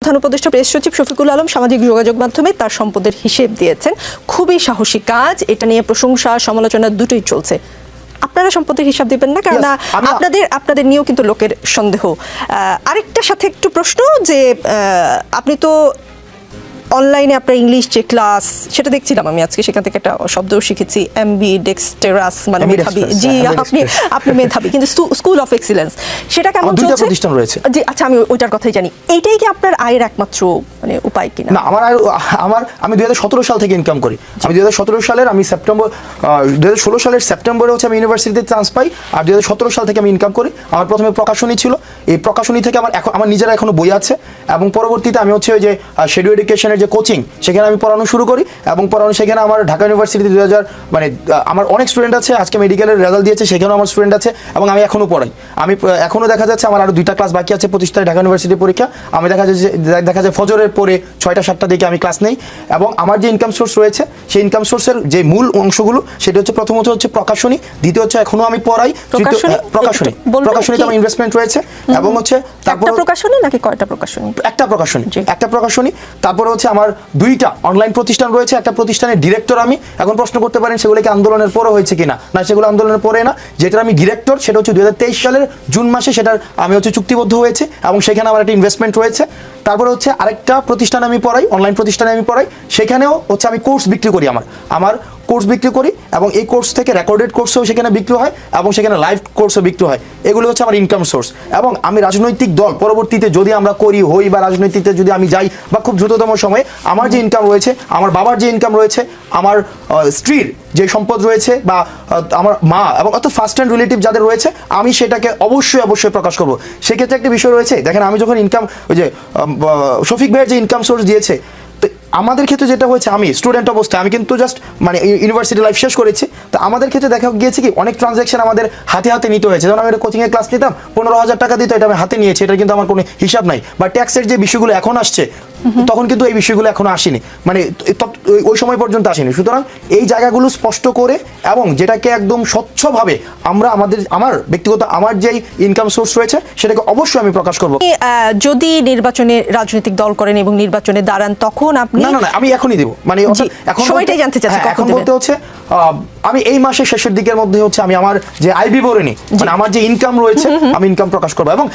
প্রধান উপদেষ্টা প্রেস সচিব শফিকুল আলম সামাজিক যোগাযোগ মাধ্যমে তার সম্পদের হিসেব দিয়েছেন। খুবই সাহসী কাজ, এটা নিয়ে প্রশংসা সমালোচনা দুটোই চলছে। আপনারা সম্পদের হিসাব দিবেন না, কারণ আপনাদের নিয়েও কিন্তু লোকের সন্দেহ। আরেকটার সাথে একটু প্রশ্ন যে আপনি তো অনলাইনে আপনার ইংলিশ যে ক্লাস সেটা দেখছিলাম আমি আজকে, সেখান থেকে একটা শব্দ শিখেছি, এমবি ডেক্সটেরাস, মানে মেধাবী। জি, আপনি মেধাবী, কিন্তু স্কুল অফ এক্সিলেন্স সেটা কেমন চলছে? প্রতিষ্ঠান রয়েছে। জি, আচ্ছা, আমি ওইটার কথাই জানি। এইটাই কি আপনার আয়ের একমাত্র মানে উপায় কিনা? না, আমি 2017 সাল থেকে ইনকাম করি। আমি 2017 সালের সেপ্টেম্বর 2016 সালের সেপ্টেম্বরে আমি ইউনিভার্সিটিতে চান্স পাই, আর 2017 সাল থেকে আমি ইনকাম করি। আমার প্রথমে প্রকাশনী ছিল, এই প্রকাশনী থেকে আমার নিজের এখনো বই আছে, এবং পরবর্তীতে আমি ওই যে শেডিউ এডুকেশনের যে কোচিং, সেখানে আমি পড়ানো শুরু করি, এবং সেখানে আমার ঢাকা ইউনিভার্সিটিতে 2000 মানে আমার অনেক স্টুডেন্ট আছে। আজকে মেডিকেলের রেজাল্ট দিয়েছে, সেখানেও আমার স্টুডেন্ট আছে, এবং আমি এখনো পড়াই। আমি এখনো দেখা যাচ্ছে আমার আরো 2টা ক্লাস বাকি আছে 25 তারিখ ঢাকা ইউনিভার্সিটির পরীক্ষা। আমি দেখা যায় ফজরের পরে 6টা-7টা দিকে আমি ক্লাস নেই। এবং আমার যে ইনকাম সোর্স রয়েছে, সেই ইনকাম সোর্সের যে মূল অংশগুলো, সেটা হচ্ছে প্রথমত হচ্ছে প্রকাশনী, দ্বিতীয় হচ্ছে এখনো আমি পড়াই প্রকাশনীতে আমার ইনভেস্টমেন্ট রয়েছে, এবং হচ্ছে তারপর প্রকাশনী নাকি কয়টা প্রকাশনী? একটা প্রকাশনী। তারপরে হচ্ছে আমার 2টা অনলাইন প্রতিষ্ঠান রয়েছে, একটা প্রতিষ্ঠানের ডিরেক্টর আমি। এখন প্রশ্ন করতে পারেন সেগুলো কি আন্দোলনের পরে হয়েছে কিনা? না, সেগুলো আন্দোলনের পরে না। যেটার আমি ডিরেক্টর, সেটা হচ্ছে 2023 সালের জুন মাসে সেটার আমি চুক্তিবদ্ধ হয়েছে, এবং সেখানে আমার একটা ইনভেস্টমেন্ট রয়েছে। তারপরে হচ্ছে আরেকটা প্রতিষ্ঠানে আমি পড়াই, অনলাইন প্রতিষ্ঠানে আমি পড়াই, সেখানেও হচ্ছে আমি কোর্স বিক্রি করি। আমার কোর্স বিক্রি করি, এবং এই কোর্স থেকে রেকর্ডেড কোর্সও সেখানে বিক্রি হয়, এবং সেখানে লাইভ কোর্সও বিক্রি হয়। এগুলো হচ্ছে আমার ইনকাম সোর্স। এবং আমি রাজনৈতিক দল পরবর্তীতে যদি আমরা হই বা রাজনীতিতে যদি আমি যাই, বা খুব দ্রুততম সময়ে আমার যে ইনকাম রয়েছে, আমার বাবার যে ইনকাম রয়েছে, আমার স্ত্রীর যে সম্পদ রয়েছে, বা আমার মা এবং অত ফার্স্ট হ্যান্ড রিলেটিভ যাদের রয়েছে, আমি সেটাকে অবশ্যই প্রকাশ করব। সেক্ষেত্রে একটা বিষয় রয়েছে, দেখেন আমি যখন ইনকাম ওই যে শফিক ভাইয়ের যে ইনকাম সোর্স দিয়েছে, তো আমাদের ক্ষেত্রে যেটা হয়েছে, আমি স্টুডেন্ট অবস্থায় আমি কিন্তু জাস্ট মানে ইউনিভার্সিটি লাইফ শেষ করেছি। তো আমাদের ক্ষেত্রে দেখা গিয়েছে কি অনেক ট্রানজ্যাকশন আমাদের হাতে নিতে হয়েছে। যেমন আমি কোচিংয়ে ক্লাস নিতাম, 15,000 টাকা দিত, এটা আমি হাতে নিয়েছি, এটা কিন্তু আমার কোনো হিসাব নাই। বা ট্যাক্সের যে বিষয়গুলো এখন আসছে, তখন কিন্তু এই বিষয়গুলো এখনো আসেনি, মানে ওই সময় পর্যন্ত আসেনি। সুতরাং এই জায়গাগুলো স্পষ্ট করে, এবং যেটাকে একদম স্বচ্ছভাবে আমার ব্যক্তিগত আমার যেই ইনকাম সোর্স রয়েছে, সেটাকে অবশ্যই আমি প্রকাশ করব। যদি নির্বাচনে রাজনৈতিক দল করেন এবং নির্বাচনে দাঁড়ান, তখন আপনি না, আমি এখনই দেব, মানে এখন সময়টাই জানতে চাচ্ছি। এখন বলতে হচ্ছে আমি এই মাসের শেষের দিকের মধ্যে হচ্ছে আমি আমার যে আয় বিবরণী, মানে আমার যে ইনকাম রয়েছে, আমি ইনকাম প্রকাশ করব। এবং